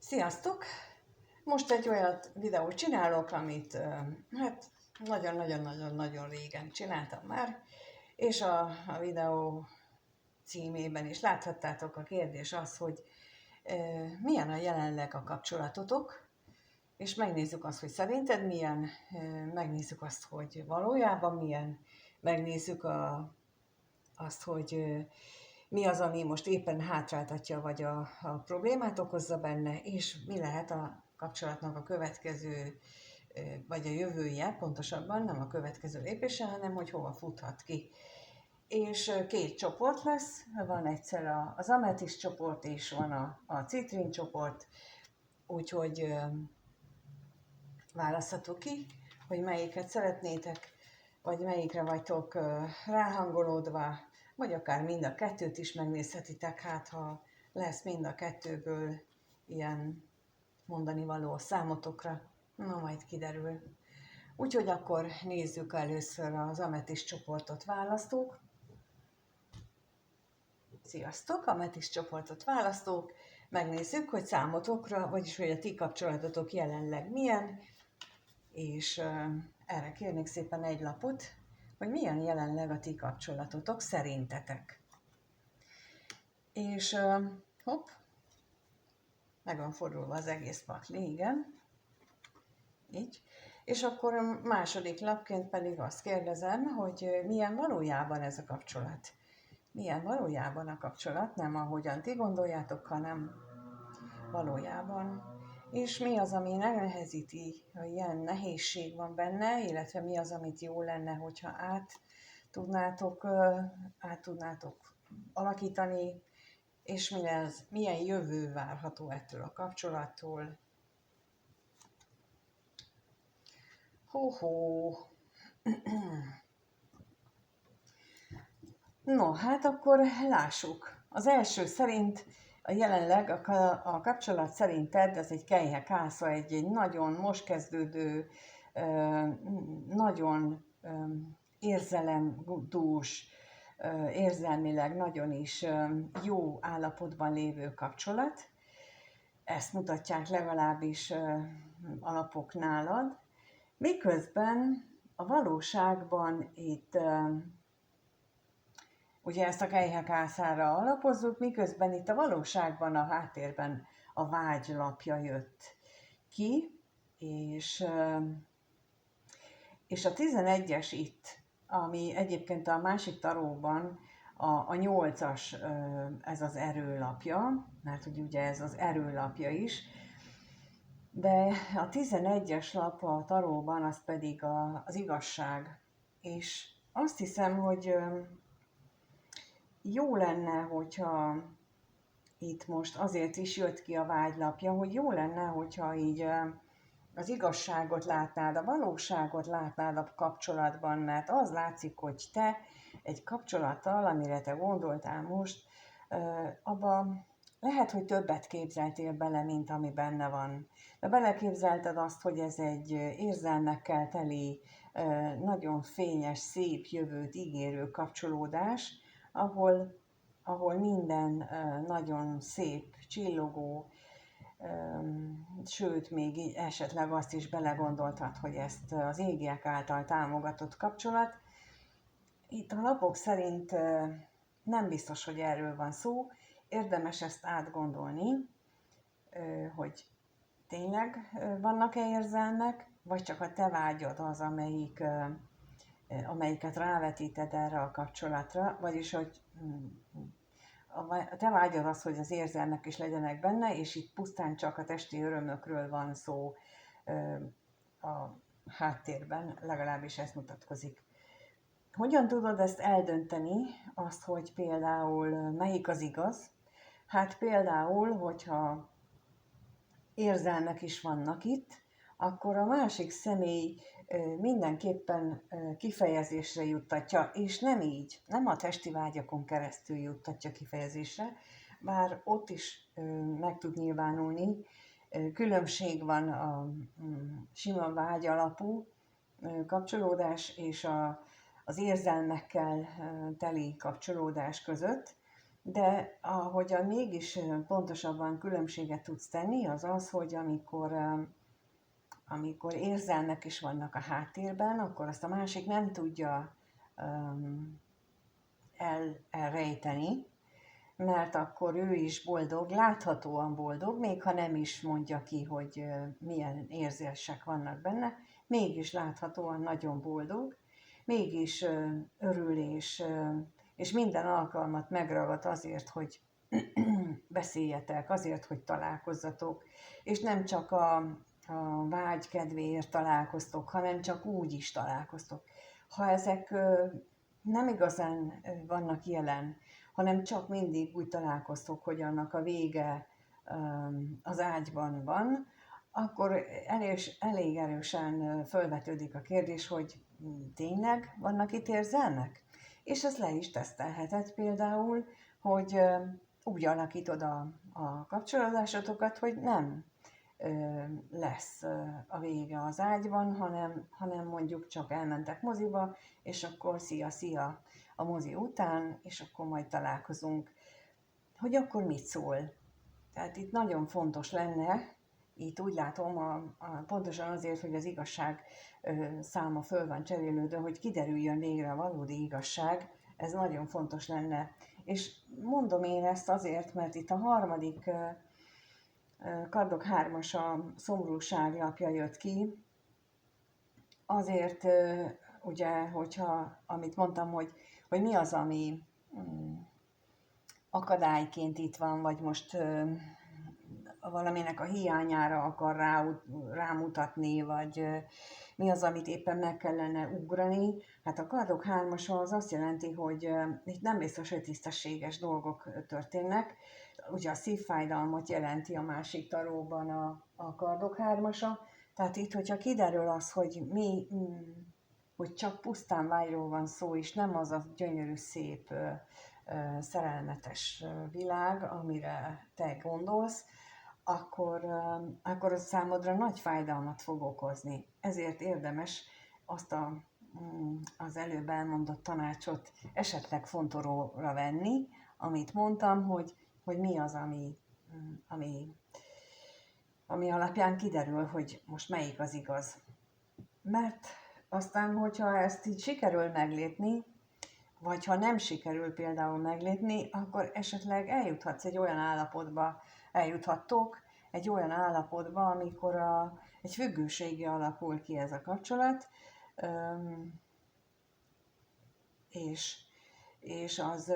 Sziasztok! Most egy olyan videót csinálok, amit hát nagyon-nagyon-nagyon régen csináltam már, és a videó címében is láthattátok, a kérdés az, hogy milyen a jelenleg a kapcsolatotok, és megnézzük azt, hogy szerinted milyen, megnézzük azt, hogy valójában milyen, megnézzük azt, hogy mi az, ami most éppen hátráltatja, vagy a problémát okozza benne, és mi lehet a kapcsolatnak a következő, vagy a jövője, pontosabban nem a következő lépése, hanem hogy hova futhat ki. És két csoport lesz, van egyszer az ametiszt csoport, és van a citrin csoport, úgyhogy választhatok ki, hogy melyiket szeretnétek, vagy melyikre vagytok ráhangolódva, vagy akár mind a kettőt is megnézhetitek, hát ha lesz mind a kettőből ilyen mondani való a számotokra, na majd kiderül. Úgyhogy akkor nézzük először az ametiszt csoportot választók. Sziasztok, ametiszt csoportot választók, megnézzük, hogy számotokra, vagyis hogy a ti kapcsolatotok jelenleg milyen, és erre kérnék szépen egy lapot, hogy milyen jelenleg a ti kapcsolatotok szerintetek. És hopp, meg van fordulva az egész pakli, igen. Így. És akkor a második lapként pedig azt kérdezem, hogy milyen valójában ez a kapcsolat. Milyen valójában a kapcsolat, nem ahogyan ti gondoljátok, hanem valójában. És mi az, ami nehezíti, hogy ilyen nehézség van benne, illetve mi az, amit jó lenne, hogyha át tudnátok alakítani, és milyen jövő várható ettől a kapcsolattól. No, hát akkor lássuk. Az első szerint jelenleg a kapcsolat szerinted ez egy kelyhe-kásza, egy nagyon most kezdődő, nagyon érzelemdús, érzelmileg nagyon is jó állapotban lévő kapcsolat. Ezt mutatják legalábbis alapok nálad. Miközben a valóságban itt ugye ezt a kelyhe-kászára alapozzuk, miközben itt a valóságban a háttérben a vágylapja jött ki, és a 11-es itt, ami egyébként a másik taróban a 8-as, ez az erőlapja, mert ugye ez az erőlapja is, de a 11-es lap a taróban az pedig az igazság. És azt hiszem, hogy jó lenne, hogyha itt most azért is jött ki a vágylapja, hogy jó lenne, hogyha így az igazságot látnád, a valóságot látnád a kapcsolatban, mert az látszik, hogy te egy kapcsolattal, amire te gondoltál most, abban lehet, hogy többet képzeltél bele, mint ami benne van. De beleképzelted azt, hogy ez egy érzelmekkel teli, nagyon fényes, szép jövőt ígérő kapcsolódás, ahol minden nagyon szép, csillogó, sőt, még esetleg azt is belegondoltad, hogy ezt az égiek által támogatott kapcsolat. Itt a lapok szerint nem biztos, hogy erről van szó, érdemes ezt átgondolni, hogy tényleg vannak-e érzelmek, vagy csak a te vágyad az, amelyiket rávetíted erre a kapcsolatra, vagyis hogy a te vágyad az, hogy az érzelmek is legyenek benne, és itt pusztán csak a testi örömökről van szó a háttérben, legalábbis ez mutatkozik. Hogyan tudod ezt eldönteni, azt, hogy például melyik az igaz? Hát például, hogyha érzelmek is vannak itt, akkor a másik személy mindenképpen kifejezésre juttatja, és nem így, nem a testi vágyakon keresztül juttatja kifejezésre, bár ott is meg tud nyilvánulni. Különbség van a sima vágy alapú kapcsolódás és az érzelmekkel teli kapcsolódás között. De ahogyan mégis pontosabban különbséget tudsz tenni, az az, hogy amikor érzelmek is vannak a háttérben, akkor azt a másik nem tudja elrejteni, mert akkor ő is boldog, láthatóan boldog, még ha nem is mondja ki, hogy milyen érzések vannak benne, mégis láthatóan nagyon boldog, mégis örül, és minden alkalmat megragad azért, hogy beszéljetek, azért, hogy találkozzatok, és nem csak a vágy kedvéért találkoztok, hanem csak úgy is találkoztok. Ha ezek nem igazán vannak jelen, hanem csak mindig úgy találkoztok, hogy annak a vége az ágyban van, akkor elég erősen fölvetődik a kérdés, hogy tényleg vannak itt érzelmek? És ezt le is tesztelheted például, hogy úgy alakítod a kapcsolódásotokat, hogy nem lesz a vége az ágyban, hanem mondjuk csak elmentek moziba, és akkor szia a mozi után, és akkor majd találkozunk, hogy akkor mit szól. Tehát itt nagyon fontos lenne, itt úgy látom, pontosan azért, hogy az igazság száma föl van cserélődve, hogy kiderüljön végre a valódi igazság, ez nagyon fontos lenne. És mondom én ezt azért, mert itt a harmadik kardok hármas a szomorúság lapja jött ki, azért ugye, hogyha, amit mondtam, hogy mi az, ami akadályként itt van, vagy most valaminek a hiányára akar rámutatni, vagy mi az, amit éppen meg kellene ugrani. Hát a kardok hármasa az azt jelenti, hogy itt nem biztos, hogy tisztességes dolgok történnek. Ugye a szívfájdalmat jelenti a másik taróban a kardok hármasa. Tehát itt, hogyha kiderül az, hogy csak pusztán vágyról van szó, és nem az a gyönyörű, szép, szerelmetes világ, amire te gondolsz, akkor az számodra nagy fájdalmat fog okozni. Ezért érdemes azt az előbb elmondott tanácsot esetleg fontolóra venni, amit mondtam, hogy mi az, ami alapján kiderül, hogy most melyik az igaz. Mert aztán, hogyha ezt így sikerül meglépni, vagy ha nem sikerül például meglépni, akkor esetleg eljuthatsz egy olyan állapotba, eljuthattok egy olyan állapotba, amikor egy függőségi alakul ki ez a kapcsolat, és az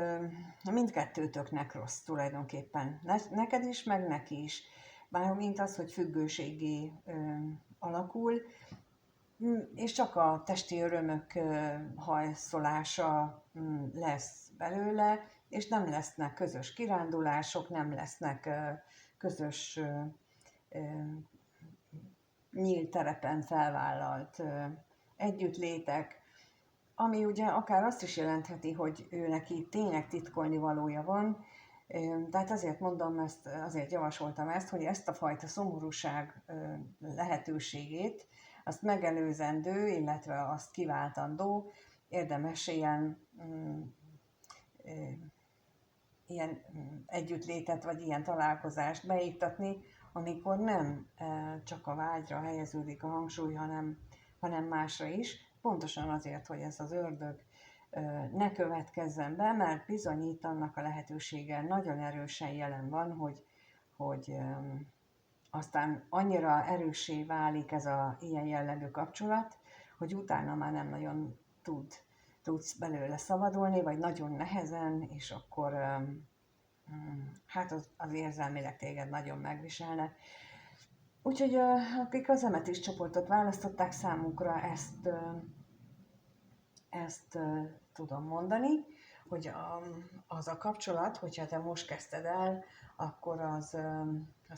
mindkettőtöknek rossz tulajdonképpen. Neked is, meg neki is. Mármint az, hogy függőségé alakul, és csak a testi örömök hajszolása lesz belőle, és nem lesznek közös kirándulások, nem lesznek közös nyílt terepen felvállalt együttlétek, ami ugye akár azt is jelentheti, hogy ő neki tényleg titkolni valója van. Tehát azért mondom ezt, azért javasoltam ezt, hogy ezt a fajta szomorúság lehetőségét, azt megelőzendő, illetve azt kiváltandó, érdemes ilyen együttlétet, vagy ilyen találkozást beiktatni, amikor nem csak a vágyra helyeződik a hangsúly, hanem másra is, pontosan azért, hogy ez az ördög ne következzen be, mert bizonyít annak a lehetősége nagyon erősen jelen van, hogy aztán annyira erőssé válik ez a ilyen jellegű kapcsolat, hogy utána már nem nagyon tudsz belőle szabadulni, vagy nagyon nehezen, és akkor hát az érzelmileg téged nagyon megviselnek. Úgyhogy akik az Ametist csoportot választották, számukra ezt tudom mondani, hogy az a kapcsolat, hogyha te most kezdted el, akkor az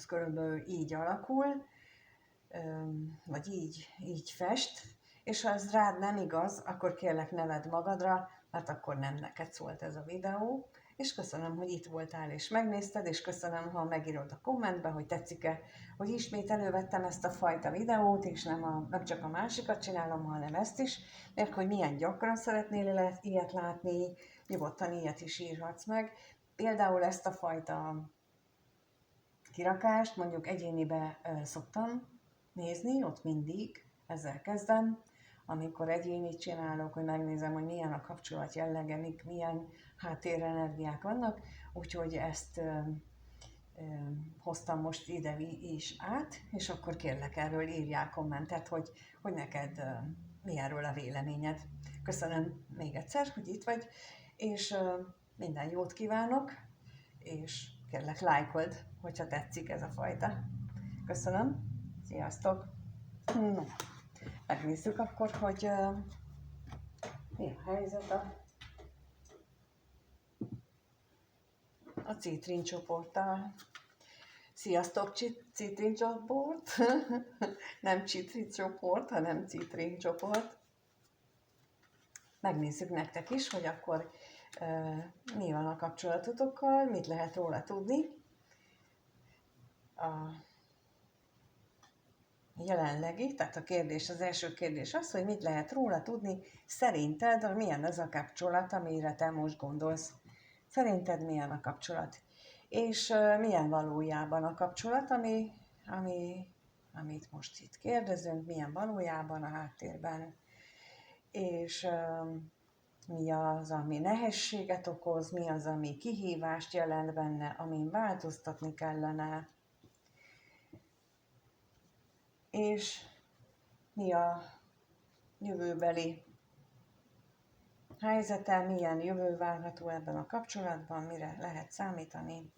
körülbelül így alakul, vagy így fest, és ha ez rád nem igaz, akkor kérlek ne vedd magadra, mert akkor nem neked szólt ez a videó, és köszönöm, hogy itt voltál és megnézted, és köszönöm, ha megírod a kommentbe, hogy tetszik-e, hogy ismét elővettem ezt a fajta videót, és nem csak a másikat csinálom, hanem ezt is, mert hogy milyen gyakran szeretnél ilyet látni, nyugodtan ilyet is írhatsz meg. például ezt a fajta kirakást mondjuk egyénibe szoktam nézni, ott mindig ezzel kezdem, amikor egyénit csinálok, hogy megnézem, hogy milyen a kapcsolat jellege, milyen háttérenergiák vannak, úgyhogy ezt hoztam most ide is át, és akkor kérlek, erről írjál kommentet, hogy neked mi erről a véleményed. Köszönöm még egyszer, hogy itt vagy, és minden jót kívánok, és kérlek, lájkold, hogyha tetszik ez a fajta. Köszönöm, sziasztok! No, megnézzük akkor, hogy mi a helyzet a Citrin csoporttal. Sziasztok, Citrin csoport! Nem Citrin csoport, hanem Citrin csoport. Megnézzük nektek is, hogy akkor mi van a kapcsolatotokkal, mit lehet róla tudni. A jelenlegi, tehát az első kérdés az, hogy mit lehet róla tudni, szerinted milyen ez a kapcsolat, amire te most gondolsz. Szerinted milyen a kapcsolat? És milyen valójában a kapcsolat, amit most itt kérdezünk, milyen valójában a háttérben, és mi az, ami nehézséget okoz, mi az, ami kihívást jelent benne, amin változtatni kellene, és mi a jövőbeli helyzete, milyen jövő várható ebben a kapcsolatban, mire lehet számítani,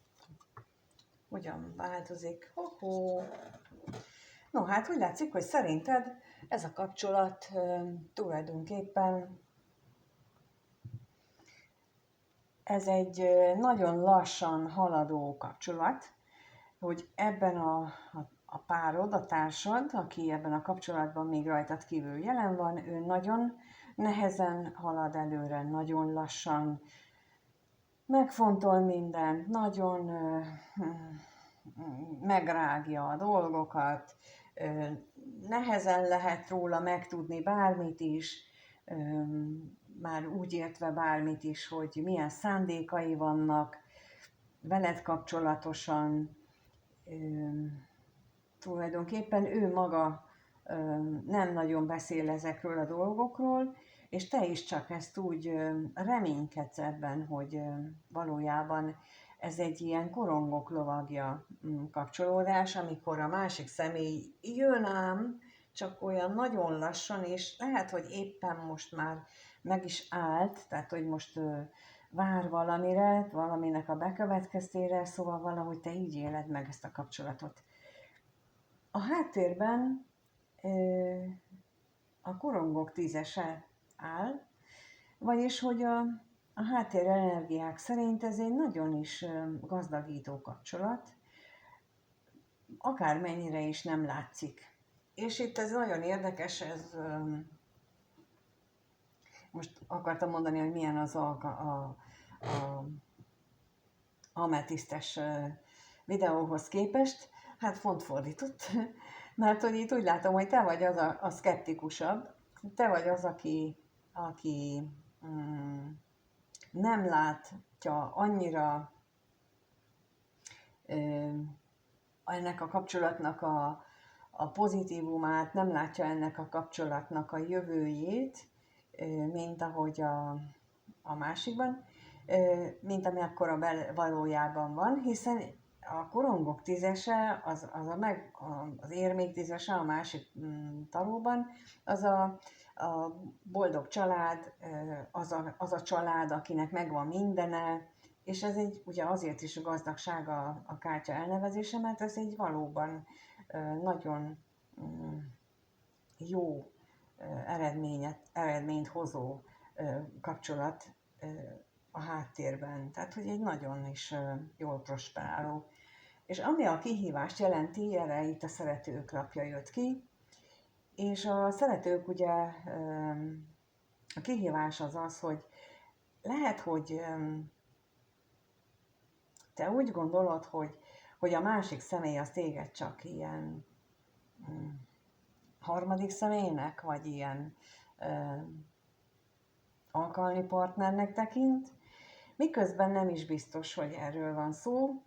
hogyan változik. No, hát úgy látszik, hogy szerinted ez a kapcsolat tulajdonképpen ez egy nagyon lassan haladó kapcsolat, hogy ebben a párod, a társad, aki ebben a kapcsolatban még rajtad kívül jelen van, ő nagyon nehezen halad előre, nagyon lassan, megfontol mindent, nagyon megrágja a dolgokat, nehezen lehet róla megtudni bármit is, már úgy értve bármit is, hogy milyen szándékai vannak veled kapcsolatosan. Tulajdonképpen ő maga nem nagyon beszél ezekről a dolgokról, és te is csak ezt úgy reménykedsz ebben, hogy valójában ez egy ilyen korongok lovagja kapcsolódás, amikor a másik személy jön ám, csak olyan nagyon lassan, és lehet, hogy éppen most már meg is állt, tehát hogy most vár valamire, valaminek a bekövetkeztére, szóval valahogy te így éled meg ezt a kapcsolatot. A háttérben a korongok tízese áll, vagyis hogy a háttér energiák szerint ez egy nagyon is gazdagító kapcsolat, akármennyire is nem látszik. És itt ez nagyon érdekes, ez most akartam mondani, hogy milyen az a ametisztes videóhoz képest, hát pont fordított, mert hogy itt úgy látom, hogy te vagy az a szkeptikusabb, te vagy az, aki nem látja annyira ennek a kapcsolatnak a pozitívumát, nem látja ennek a kapcsolatnak a jövőjét, mint ahogy a másikban, mint ami akkora valójában van, hiszen a korongok tízese, az érmék tízese a másik taróban, az a boldog család, az a család, akinek megvan mindene, és ez ugye azért is a gazdagság a kártya elnevezése, mert ez egy valóban nagyon jó eredményt hozó kapcsolat a háttérben. Tehát, hogy egy nagyon is jól prosperáló. És ami a kihívást jelenti, erre itt a szeretők lapja jött ki, és a szeretők ugye, a kihívás az, hogy lehet, hogy te úgy gondolod, hogy a másik személy az téged csak ilyen harmadik személynek, vagy ilyen alkalmi partnernek tekint, miközben nem is biztos, hogy erről van szó.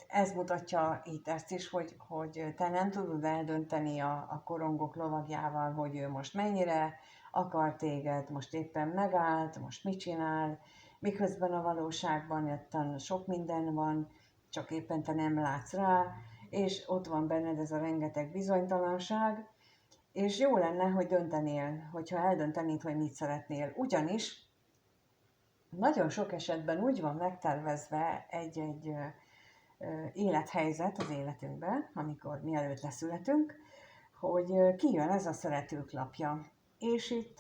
Ez mutatja itt ezt is, hogy te nem tudod eldönteni a korongok lovagjával, hogy ő most mennyire akar téged, most éppen megállt, most mit csinál, miközben a valóságban éppen sok minden van, csak éppen te nem látsz rá, és ott van benned ez a rengeteg bizonytalanság, és jó lenne, hogy döntenél, hogyha eldöntenéd, hogy mit szeretnél. Ugyanis nagyon sok esetben úgy van megtervezve egy élethelyzet az életünkben, amikor mielőtt leszületünk, hogy kijön ez a szeretőklapja. És itt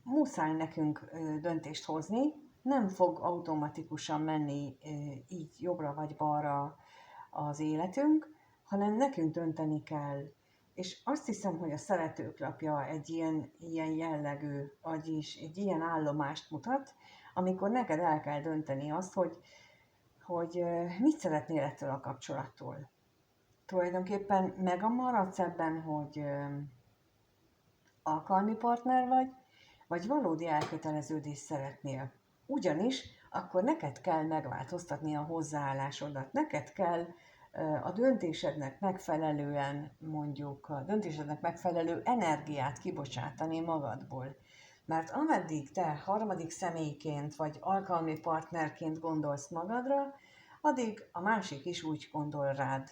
muszáj nekünk döntést hozni, nem fog automatikusan menni így jobbra vagy balra az életünk, hanem nekünk dönteni kell. És azt hiszem, hogy a szeretőklapja egy ilyen jellegű, vagyis egy ilyen állomást mutat, amikor neked el kell dönteni azt, hogy mit szeretnél ettől a kapcsolattól. Tulajdonképpen megmaradsz ebben, hogy alkalmi partner vagy valódi elköteleződést szeretnél. Ugyanis akkor neked kell megváltoztatni a hozzáállásodat, neked kell a döntésednek megfelelően, mondjuk a döntésednek megfelelő energiát kibocsátani magadból. Mert ameddig te harmadik személyként vagy alkalmi partnerként gondolsz magadra, addig a másik is úgy gondol rád.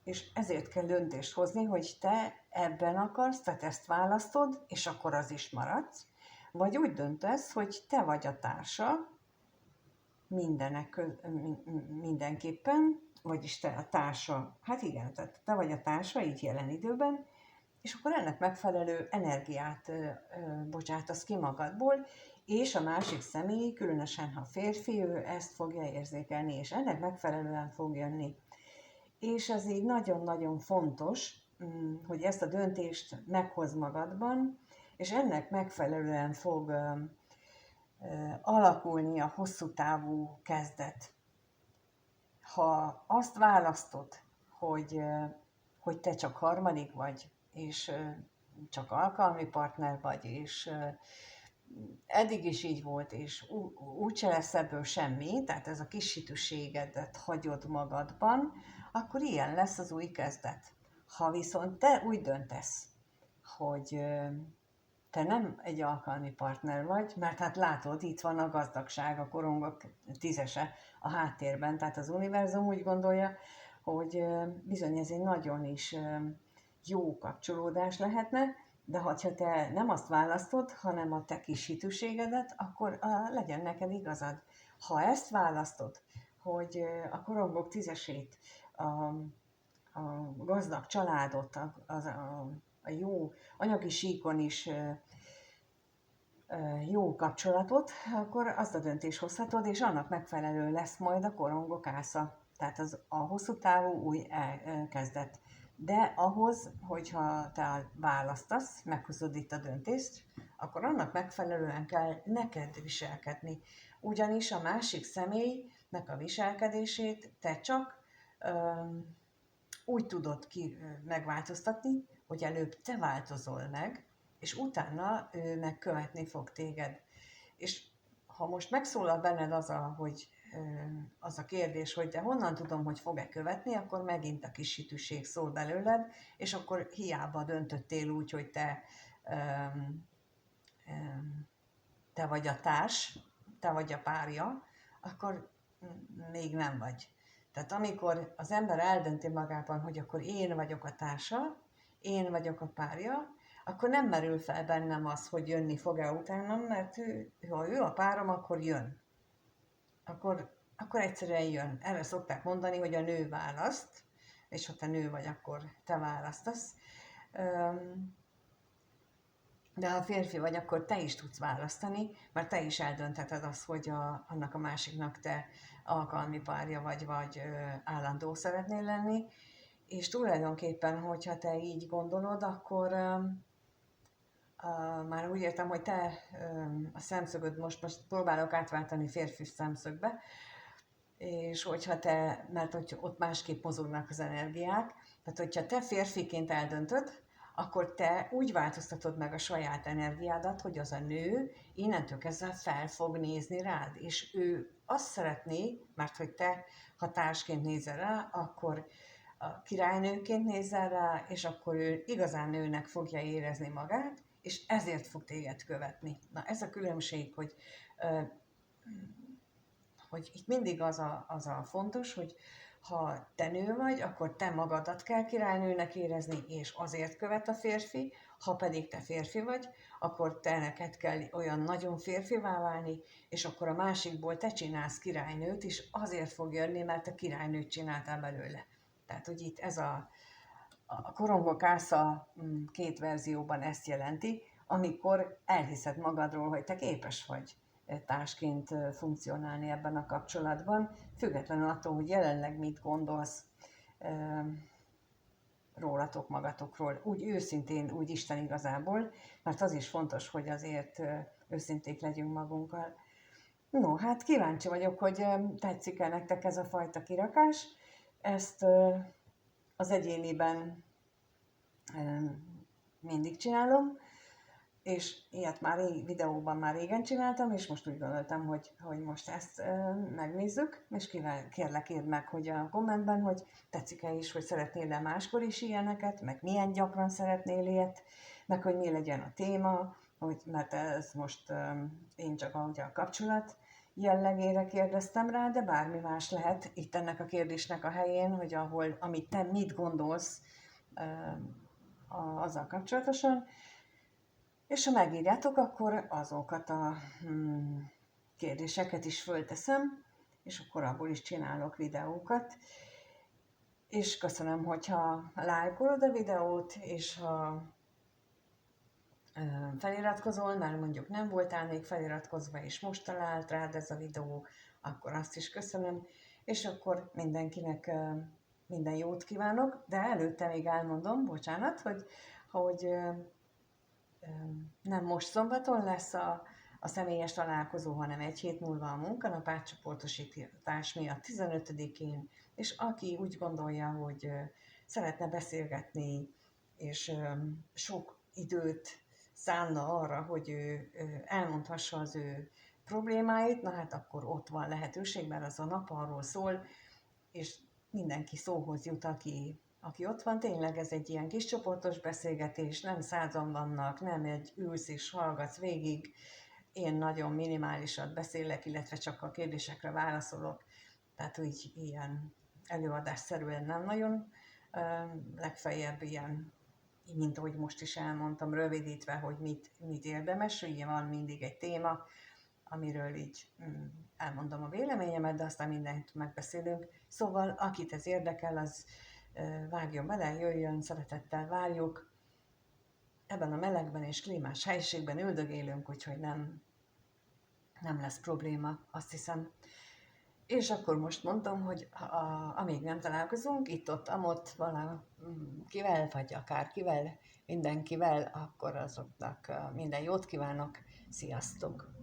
És ezért kell döntést hozni, hogy te ebben akarsz, tehát ezt választod, és akkor az is maradsz, vagy úgy döntesz, hogy te vagy a társa mindenképpen, vagyis te a társa, hát igen, tehát te vagy a társa, így jelen időben, és akkor ennek megfelelő energiát bocsátasz ki magadból, és a másik személy, különösen ha férfi, ő ezt fogja érzékelni, és ennek megfelelően fog jönni. És ez így nagyon-nagyon fontos, hogy ezt a döntést meghoz magadban, és ennek megfelelően fog alakulni a hosszú távú kezdet. Ha azt választod, hogy te csak harmadik vagy, és csak alkalmi partner vagy, és eddig is így volt, és úgyse lesz ebből semmi, tehát ez a kisítőségedet hagyod magadban, akkor ilyen lesz az új kezdet. Ha viszont te úgy döntesz, hogy te nem egy alkalmi partner vagy, mert hát látod, itt van a gazdagság, a korongok tízese a háttérben, tehát az univerzum úgy gondolja, hogy bizony ez egy nagyon is jó kapcsolódás lehetne, de ha te nem azt választod, hanem a te kis hitűségedet, akkor legyen neked igazad. Ha ezt választod, hogy a korongok tízesét, a gazdag családot, a jó anyagi síkon is jó kapcsolatot, akkor azt a döntést hozhatod, és annak megfelelő lesz majd a korongok ásza. Tehát az a hosszú távú új kezdet. De ahhoz, hogyha te választasz, meghozod itt a döntést, akkor annak megfelelően kell neked viselkedni. Ugyanis a másik személynek a viselkedését te csak úgy tudod megváltoztatni, hogy előbb te változol meg, és utána ő megkövetni fog téged. És ha most megszólal benned az a kérdés, hogy de honnan tudom, hogy fog-e követni, akkor megint a kis hitűség szól belőled, és akkor hiába döntöttél úgy, hogy te vagy a társ, te vagy a párja, akkor még nem vagy. Tehát amikor az ember eldönti magában, hogy akkor én vagyok a társa, én vagyok a párja, akkor nem merül fel bennem az, hogy jönni fog-e utánam, mert ha ő a párom, akkor jön. Akkor egyszerűen jön. Erre szokták mondani, hogy a nő választ, és ha te nő vagy, akkor te választasz. De ha férfi vagy, akkor te is tudsz választani, mert te is eldöntheted azt, hogy annak a másiknak te alkalmi párja vagy állandó szeretnél lenni. És tulajdonképpen, hogyha te így gondolod, akkor már úgy értem, hogy te a szemszögöd most próbálok átváltani férfi szemszögbe, és hogyha mert hogy ott másképp mozognak az energiák, tehát hogyha te férfiként eldöntöd, akkor te úgy változtatod meg a saját energiádat, hogy az a nő innentől kezdve fel fog nézni rád, és ő azt szeretné, mert hogy te ha társként nézel rá, akkor a királynőként nézel rá, és akkor ő igazán nőnek fogja érezni magát, és ezért fog téged követni. Na ez a különbség, hogy itt mindig az a fontos, hogy ha te nő vagy, akkor te magadat kell királynőnek érezni, és azért követ a férfi, ha pedig te férfi vagy, akkor te neked kell olyan nagyon férfivá válni, és akkor a másikból te csinálsz királynőt, és azért fog jönni, mert a királynőt csináltál belőle. Tehát, hogy itt ez a korongok kásza két verzióban ezt jelenti, amikor elhiszed magadról, hogy te képes vagy társként funkcionálni ebben a kapcsolatban, függetlenül attól, hogy jelenleg mit gondolsz rólatok magatokról, úgy őszintén, úgy Isten igazából, mert az is fontos, hogy azért őszinték legyünk magunkkal. No, hát kíváncsi vagyok, hogy tetszik-e nektek ez a fajta kirakás. Ezt az egyéniben mindig csinálom, és ilyet már videóban már régen csináltam, és most úgy gondoltam, hogy most ezt megnézzük, és kérlek írd meg, hogy a kommentben, hogy tetszik-e is, hogy szeretnél-e máskor is ilyeneket, meg milyen gyakran szeretnél ilyet, meg hogy mi legyen a téma, mert ez most én csak a kapcsolat jellegére kérdeztem rá, de bármi más lehet itt ennek a kérdésnek a helyén, hogy amit te mit gondolsz azzal kapcsolatosan, és ha megírjátok, akkor azokat a kérdéseket is fölteszem, és akkor abból is csinálok videókat. És köszönöm, hogyha lájkolod a videót, és ha feliratkozol, mert mondjuk nem voltál még feliratkozva, és most talált rád ez a videó, akkor azt is köszönöm, és akkor mindenkinek minden jót kívánok, de előtte még elmondom, bocsánat, hogy nem most szombaton lesz a személyes találkozó, hanem egy hét múlva a munkanap átcsoportosítás miatt 15-én, és aki úgy gondolja, hogy szeretne beszélgetni, és sok időt szánna arra, hogy ő elmondhassa az ő problémáit, na hát akkor ott van lehetőség, mert az a nap arról szól, és mindenki szóhoz jut, aki ott van. Tényleg ez egy ilyen kis csoportos beszélgetés, nem 100-an vannak, nem egy ülsz és hallgatsz végig, én nagyon minimálisat beszélek, illetve csak a kérdésekre válaszolok, tehát úgy ilyen előadásszerűen nem nagyon, legfeljebb ilyen, mint ahogy most is elmondtam, rövidítve, hogy mit érdemes, ugye van mindig egy téma, amiről így elmondom a véleményemet, de aztán mindent megbeszélünk. Szóval, akit ez érdekel, az vágjon bele, jöjjön, szeretettel várjuk. Ebben a melegben és klímás helyiségben üldögélünk, úgyhogy nem lesz probléma, azt hiszem. És akkor most mondom, hogy amíg nem találkozunk, itt-ott, amott valakivel, vagy akárkivel, mindenkivel, akkor azoknak minden jót kívánok. Sziasztok!